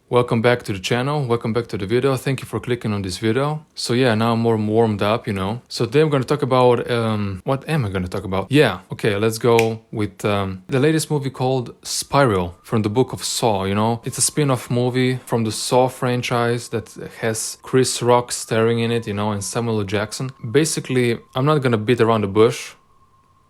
Welcome back to the channel, welcome back to the video. Thank you for clicking on this video. So yeah, now I'm more warmed up, So today I'm going to talk about, what am I going to talk about? Yeah, okay, let's go with the latest movie called Spiral from the book of Saw, It's a spin-off movie from the Saw franchise that has Chris Rock starring in it, and Samuel L. Jackson. Basically, I'm not going to beat around the bush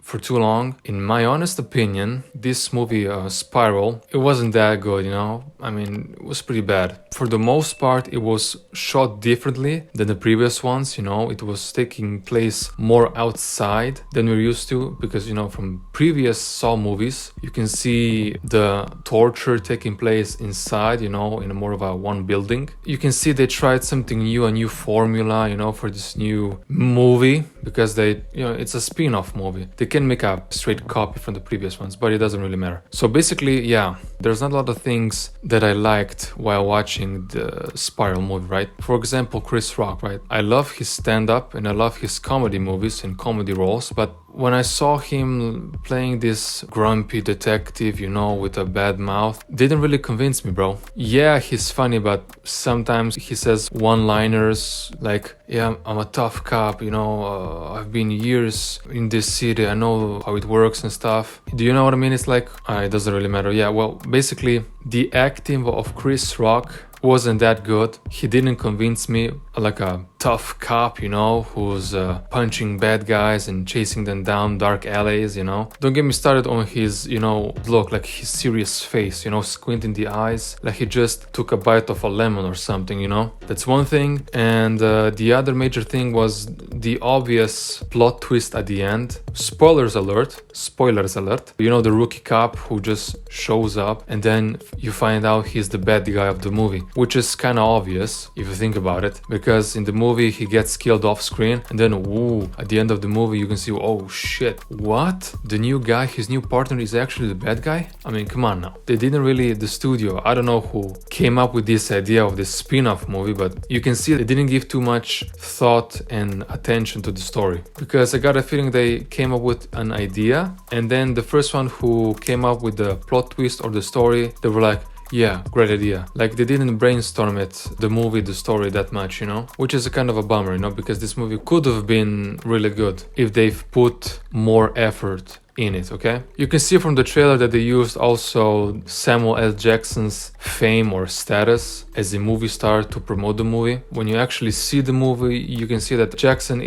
for too long. In my honest opinion, this movie, Spiral, it wasn't that good, it was pretty bad. For the most part, it was shot differently than the previous ones, It was taking place more outside than we're used to because, from previous Saw movies, you can see the torture taking place inside, in a more of a one building. You can see they tried something new, a new formula, for this new movie because it's a spin-off movie. They can make a straight copy from the previous ones, but it doesn't really matter. So basically, yeah, there's not a lot of things that I liked while watching the Spiral movie, right? For example, Chris Rock, right? I love his stand-up and I love his comedy movies and comedy roles, but when I saw him playing this grumpy detective, with a bad mouth, didn't really convince me, bro. Yeah, he's funny, but sometimes he says one-liners like, yeah, I'm a tough cop, I've been years in this city, I know how it works and stuff. Do you know what I mean? It's like, it doesn't really matter. Yeah, well, basically, the acting of Chris Rock wasn't that good. He didn't convince me like a tough cop, who's punching bad guys and chasing them down dark alleys, Don't get me started on his, look, like his serious face, squinting the eyes, like he just took a bite of a lemon or something, That's one thing. And the other major thing was the obvious plot twist at the end. Spoilers alert. The rookie cop who just shows up and then you find out he's the bad guy of the movie, which is kind of obvious if you think about it, because in the movie he gets killed off screen and then at the end of the movie you can see, oh shit, what? The new guy, his new partner is actually the bad guy? I mean, come on now. They didn't really, the studio, I don't know who came up with this idea of this spin-off movie, but you can see they didn't give too much thought and attention to the story, because I got a feeling they came up with an idea and then the first one who came up with the plot twist or the story, they were like, yeah, great idea. Like they didn't brainstorm it, the movie, the story that much, which is a kind of a bummer, because this movie could have been really good if they've put more effort in it, okay? You can see from the trailer that they used also Samuel L. Jackson's fame or status as a movie star to promote the movie. When you actually see the movie, you can see that Jackson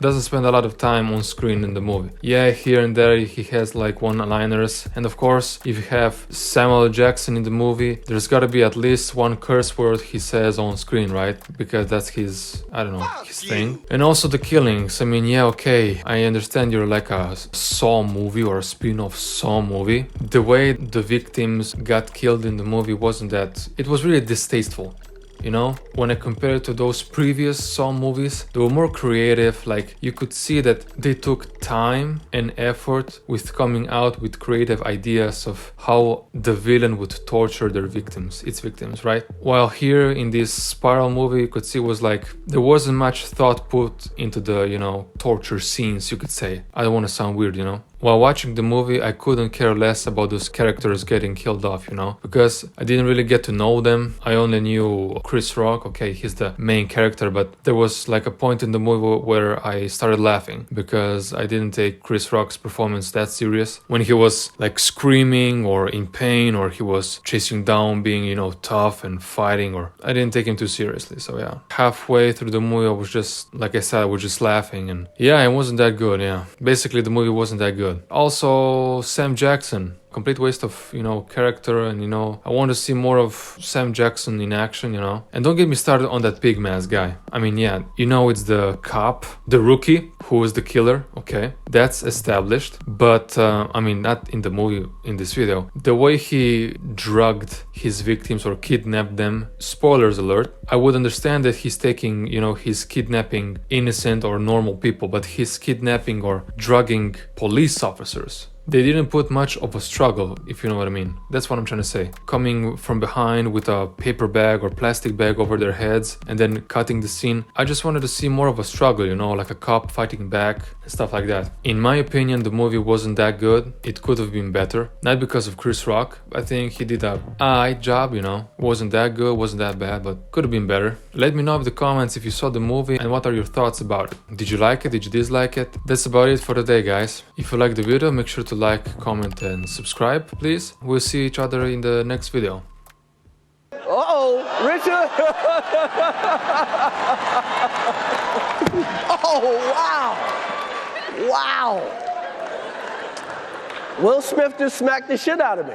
doesn't spend a lot of time on screen in the movie. Yeah, here and there he has like one-liners, and of course, if you have Samuel L. Jackson in the movie, there's gotta be at least one curse word he says on screen, right? Because that's his, his thing. And also the killings. I mean, yeah, okay, I understand you're like a Saw movie or a spin-off Saw movie. The way the victims got killed in the movie wasn't that, it was really distasteful. When I compare it to those previous Saw movies, they were more creative. Like you could see that they took time and effort with coming out with creative ideas of how the villain would torture its victims, right? While here in this Spiral movie, you could see was like there wasn't much thought put into the, torture scenes, you could say. I don't want to sound weird, While watching the movie, I couldn't care less about those characters getting killed off, because I didn't really get to know them. I only knew Chris Rock, okay, he's the main character, but there was like a point in the movie where I started laughing because I didn't take Chris Rock's performance that serious. When he was like screaming or in pain or he was chasing down, being, tough and fighting, or I didn't take him too seriously. So yeah, halfway through the movie, I was just, like I said, I was just laughing, and yeah, it wasn't that good, yeah. Basically, the movie wasn't that good. Also, Sam Jackson, complete waste of, character, and, I want to see more of Sam Jackson in action, And don't get me started on that pig mask guy. I mean, yeah, it's the cop, the rookie, who is the killer, okay? That's established, but, not in the movie, in this video. The way he drugged his victims or kidnapped them, spoilers alert, I would understand that he's taking, he's kidnapping innocent or normal people, but he's kidnapping or drugging police officers. They didn't put much of a struggle, if you know what I mean. That's what I'm trying to say. Coming from behind with a paper bag or plastic bag over their heads and then cutting the scene. I just wanted to see more of a struggle, you know, like a cop fighting back and stuff like that. In my opinion, the movie wasn't that good. It could have been better. Not because of Chris Rock. I think he did a alright job, you know. Wasn't that good, wasn't that bad, but could have been better. Let me know in the comments if you saw the movie and what are your thoughts about it. Did you like it? Did you dislike it? That's about it for today, guys. If you liked the video, make sure to like, comment and subscribe, please. We'll see each other in the next video. Uh-oh, Richard! Oh, wow! Wow! Will Smith just smacked the shit out of me.